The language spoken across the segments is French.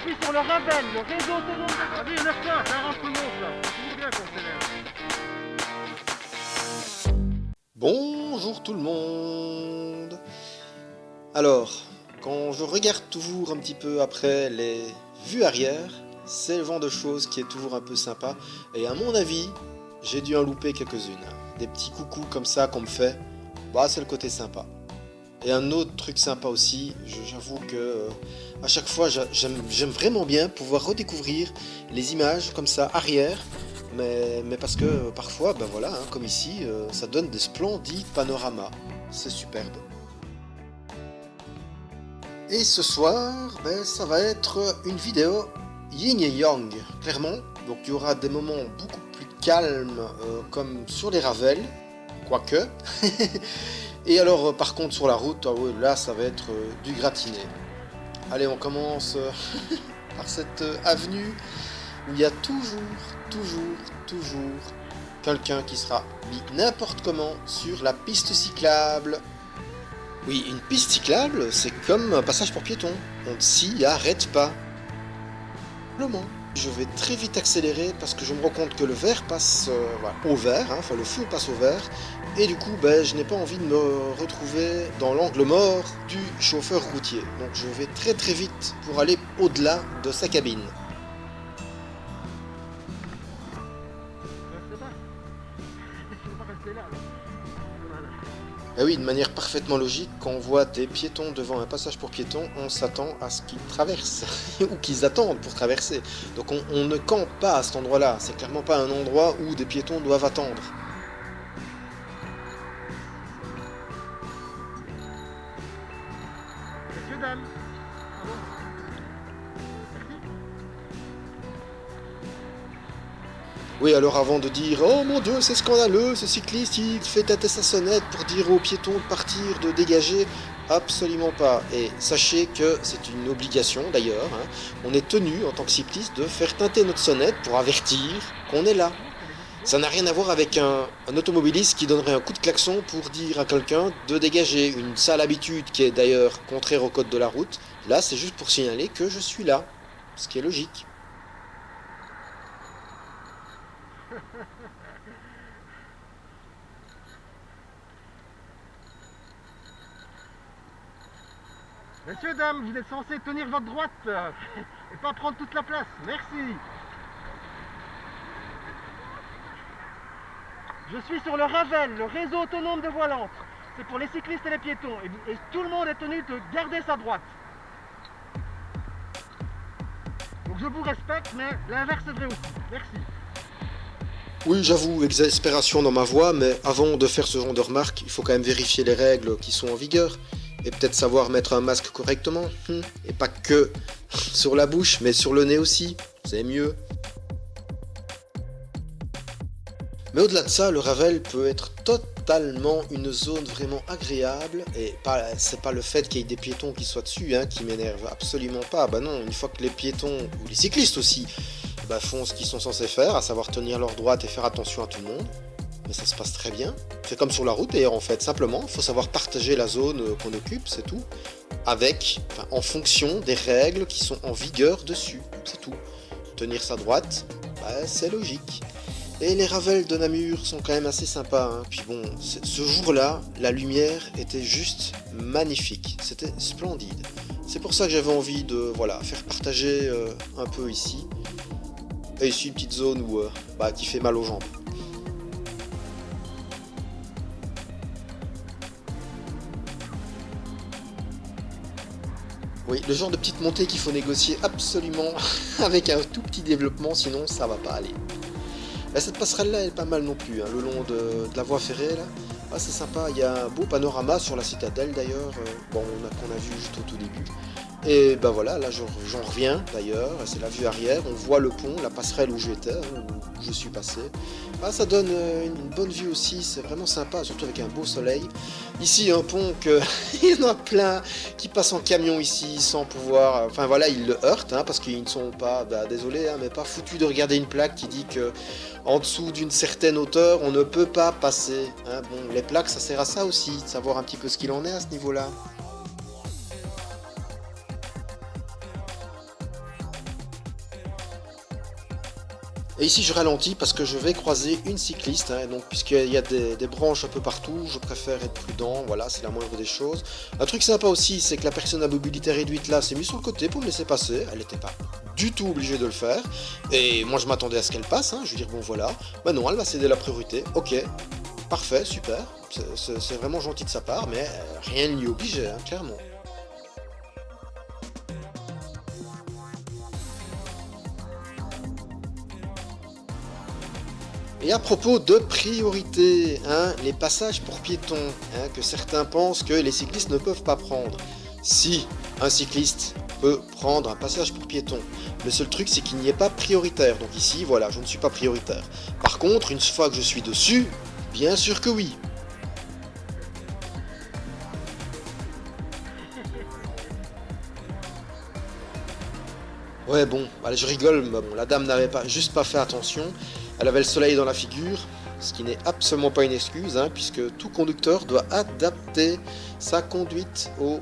suis sur le Ravel, le réseau autonome de... Allez, lève-toi, ça arrange tout le monde, ça. C'est toujours bien qu'on s'élève. Bonjour tout le monde. Alors, quand je regarde toujours un petit peu après les vues arrière, c'est le genre de choses qui est toujours un peu sympa. Et à mon avis, j'ai dû en louper quelques-unes. Des petits coucous comme ça qu'on me fait, bah c'est le côté sympa. Et un autre truc sympa aussi, j'avoue que à chaque fois j'aime vraiment bien pouvoir redécouvrir les images comme ça arrière, mais parce que parfois, ben voilà, hein, comme ici, ça donne des splendides panoramas. C'est superbe. Et ce soir, ben, ça va être une vidéo yin et yang, clairement. Donc il y aura des moments beaucoup plus calmes, comme sur les Ravels, quoique. Et alors par contre sur la route, ah ouais, là ça va être du gratiné. Allez, on commence par cette avenue où il y a toujours quelqu'un qui sera mis n'importe comment sur la piste cyclable. Oui, une piste cyclable, c'est comme un passage pour piétons. On ne s'y arrête pas. Simplement. Je vais très vite accélérer parce que je me rends compte que le vert passe voilà, au vert, hein, enfin le feu passe au vert, et du coup ben, je n'ai pas envie de me retrouver dans l'angle mort du chauffeur routier. Donc je vais très vite pour aller au-delà de sa cabine. Restez pas. Je ne peux pas rester là. Voilà. Et oui, de manière parfaitement logique, quand on voit des piétons devant un passage pour piétons, on s'attend à ce qu'ils traversent, ou qu'ils attendent pour traverser. Donc on ne campe pas à cet endroit-là, c'est clairement pas un endroit où des piétons doivent attendre. Messieurs, dames. Ah bon. Merci. Oui, alors avant de dire « Oh mon Dieu, c'est scandaleux, ce cycliste, il fait tâter sa sonnette pour dire aux piétons de partir, de dégager », absolument pas. Et sachez que c'est une obligation d'ailleurs, hein. On est tenu en tant que cycliste de faire tinter notre sonnette pour avertir qu'on est là. Ça n'a rien à voir avec un automobiliste qui donnerait un coup de klaxon pour dire à quelqu'un de dégager. Une sale habitude qui est d'ailleurs contraire au code de la route. Là, c'est juste pour signaler que je suis là, ce qui est logique. Messieurs, dames, vous êtes censés tenir votre droite et pas prendre toute la place. Merci. Je suis sur le Ravel, le réseau autonome de voie lente. C'est pour les cyclistes et les piétons. Et tout le monde est tenu de garder sa droite. Donc je vous respecte, mais l'inverse est vrai aussi. Merci. Oui, j'avoue, exaspération dans ma voix, mais avant de faire ce genre de remarques, il faut quand même vérifier les règles qui sont en vigueur. Et peut-être savoir mettre un masque correctement. Et pas que sur la bouche, mais sur le nez aussi. C'est mieux. Mais au-delà de ça, le Ravel peut être totalement une zone vraiment agréable. Et c'est pas le fait qu'il y ait des piétons qui soient dessus qui m'énerve. Absolument pas. Bah non, une fois que les piétons, ou les cyclistes aussi, font ce qu'ils sont censés faire, à savoir tenir leur droite et faire attention à tout le monde, mais ça se passe très bien. C'est comme sur la route d'ailleurs en fait, simplement, il faut savoir partager la zone qu'on occupe, c'est tout, en fonction des règles qui sont en vigueur dessus, c'est tout. Tenir sa droite, c'est logique. Et les Ravels de Namur sont quand même assez sympas, hein. Puis bon, ce jour-là, la lumière était juste magnifique, c'était splendide. C'est pour ça que j'avais envie de faire partager un peu ici. Et ici une petite zone où, qui fait mal aux jambes. Oui, le genre de petite montée qu'il faut négocier absolument avec un tout petit développement, sinon ça va pas aller. Là, cette passerelle-là, elle est pas mal non plus, hein, le long de la voie ferrée, là. Ah, c'est sympa, il y a un beau panorama sur la citadelle d'ailleurs, qu'on a vu juste au tout début. Et ben voilà, là j'en reviens d'ailleurs, c'est la vue arrière, on voit le pont, la passerelle où j'étais, où je suis passé. Ah, ça donne une bonne vue aussi, c'est vraiment sympa, surtout avec un beau soleil. Ici un pont il y en a plein qui passent en camion ici sans pouvoir, enfin voilà, ils le heurtent, parce qu'ils ne sont pas, désolé, mais pas foutus de regarder une plaque qui dit que en dessous d'une certaine hauteur, on ne peut pas passer. Bon, les plaques, ça sert à ça aussi, de savoir un petit peu ce qu'il en est à ce niveau-là. Et ici je ralentis parce que je vais croiser une cycliste, hein, donc puisqu'il y a des branches un peu partout, je préfère être prudent, voilà, c'est la moindre des choses. Un truc sympa aussi, c'est que la personne à mobilité réduite là s'est mise sur le côté pour me laisser passer, elle n'était pas du tout obligée de le faire, et moi je m'attendais à ce qu'elle passe, hein, je veux dire bon voilà, bah non, elle va céder la priorité, ok, parfait, super, c'est vraiment gentil de sa part, mais rien ne l'y obligeait, hein, clairement. Et à propos de priorité, hein, les passages pour piétons, hein, que certains pensent que les cyclistes ne peuvent pas prendre. Si, un cycliste peut prendre un passage pour piétons. Le seul truc, c'est qu'il n'y est pas prioritaire. Donc ici, voilà, je ne suis pas prioritaire. Par contre, une fois que je suis dessus, bien sûr que oui. Ouais, bon, allez, je rigole, mais bon, la dame n'avait pas, juste pas fait attention. Elle avait le soleil dans la figure, ce qui n'est absolument pas une excuse, hein, puisque tout conducteur doit adapter sa conduite aux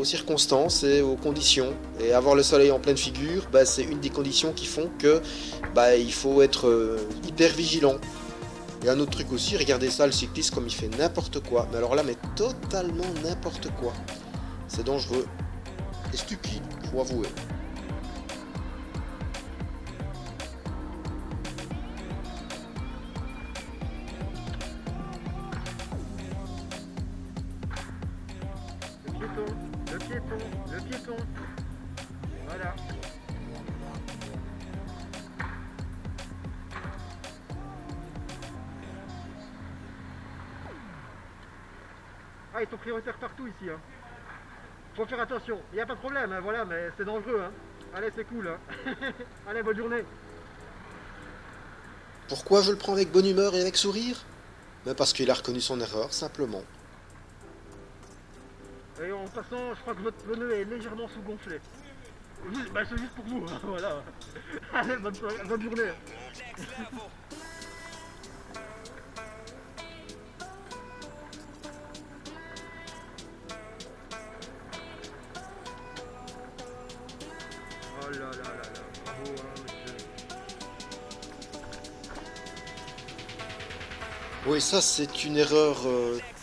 circonstances et aux conditions. Et avoir le soleil en pleine figure, c'est une des conditions qui font que il faut être hyper vigilant. Et un autre truc aussi, regardez ça, le cycliste comme il fait n'importe quoi. Mais alors là, mais totalement n'importe quoi. C'est dangereux et stupide, faut avouer. Le piéton, le piéton. Voilà. Ah, ils sont prioritaires partout ici. Hein. Faut faire attention. Il n'y a pas de problème, hein, voilà, mais c'est dangereux. Hein. Allez, c'est cool. Hein. Allez, bonne journée. Pourquoi je le prends avec bonne humeur et avec sourire? Parce qu'il a reconnu son erreur, simplement. Et en passant, je crois que votre pneu est légèrement sous-gonflé. C'est juste pour vous, hein, voilà. Allez, bonne journée. Oh là là là là, bravo, hein, monsieur. Oui, ça c'est une erreur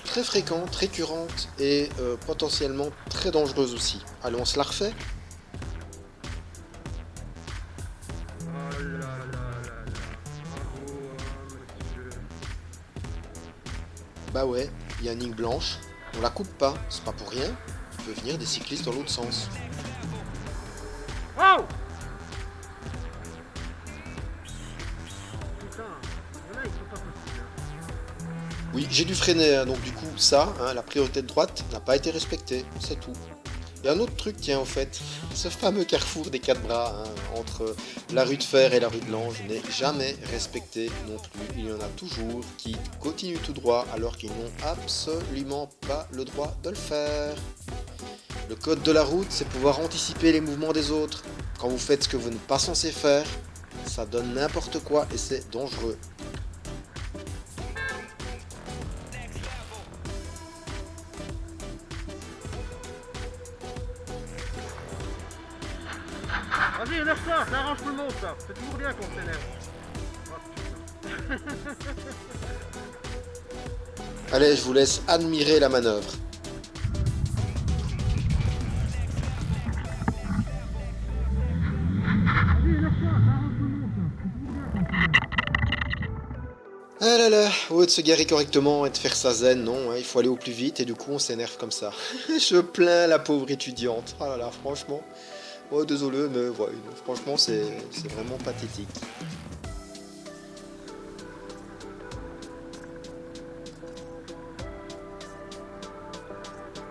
très fréquente, récurrente et potentiellement très dangereuse aussi. Allez, on se la refait? Oh là là là là, bravo, hein, monsieur. Bah ouais, il y a une ligne blanche, on la coupe pas, c'est pas pour rien, il peut venir des cyclistes dans l'autre sens. Oh! Putain, il y en a, ils sont pas possibles. Oui, j'ai dû freiner, hein, donc du coup, ça, hein, la priorité de droite n'a pas été respectée, c'est tout. Et un autre truc, tiens, en fait, ce fameux carrefour des 4 bras, hein, entre la rue de Fer et la rue de Lange, n'est jamais respecté non plus. Il y en a toujours qui continuent tout droit alors qu'ils n'ont absolument pas le droit de le faire. Le code de la route, c'est pouvoir anticiper les mouvements des autres. Quand vous faites ce que vous n'êtes pas censé faire, ça donne n'importe quoi et c'est dangereux. Vas-y, énerve-toi, ça arrange tout le monde, ça. C'est toujours bien qu'on s'énerve. Oh, Allez, je vous laisse admirer la manœuvre. Vas-y, énerve-toi, ça arrange tout le monde, ça. C'est toujours bien qu'on s'énerve. Ah là là, au lieu de se garer correctement et de faire sa zen, non, hein, il faut aller au plus vite et du coup on s'énerve comme ça. Je plains la pauvre étudiante. Oh là là, franchement. Oh désolé, mais ouais, franchement c'est vraiment pathétique.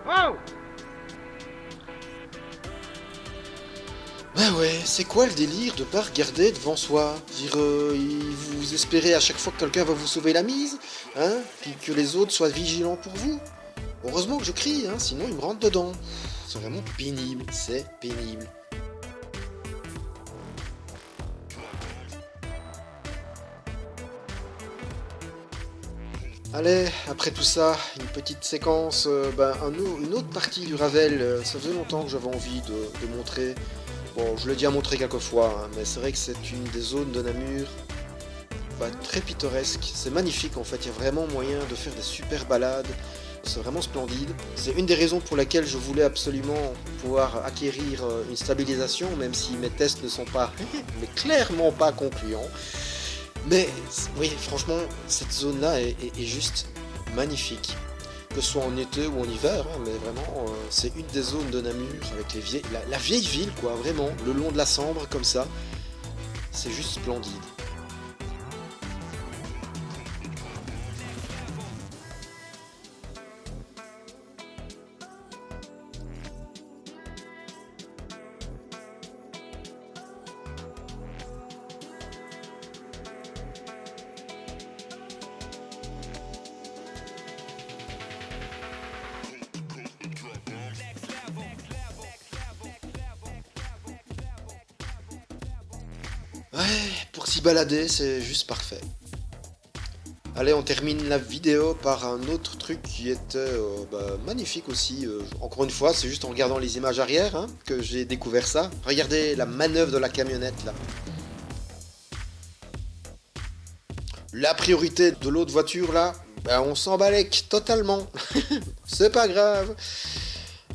Oh! Bah ouais, c'est quoi le délire de pas regarder devant soi? Dire, vous espérez à chaque fois que quelqu'un va vous sauver la mise, hein? Puis que les autres soient vigilants pour vous? Heureusement que je crie, hein, sinon ils me rentrent dedans. C'est vraiment pénible, c'est pénible. Allez, après tout ça, une petite séquence, une autre partie du Ravel, ça faisait longtemps que j'avais envie de montrer. Bon, je l'ai déjà montré quelques fois, hein, mais c'est vrai que c'est une des zones de Namur bah, très pittoresque, c'est magnifique en fait, il y a vraiment moyen de faire des super balades, c'est vraiment splendide. C'est une des raisons pour laquelle je voulais absolument pouvoir acquérir une stabilisation, même si mes tests ne sont pas, mais clairement pas concluants. Mais oui, franchement, cette zone-là est juste magnifique. Que ce soit en été ou en hiver, hein, mais vraiment, c'est une des zones de Namur avec la vieille ville, quoi, vraiment, le long de la Sambre, comme ça. C'est juste splendide. Ouais, pour s'y balader, c'est juste parfait. Allez, on termine la vidéo par un autre truc qui était magnifique aussi. Encore une fois, c'est juste en regardant les images arrière hein, que j'ai découvert ça. Regardez la manœuvre de la camionnette là. La priorité de l'autre voiture là, ben, on s'en balèque totalement. C'est pas grave.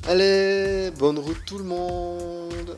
Allez, bonne route tout le monde.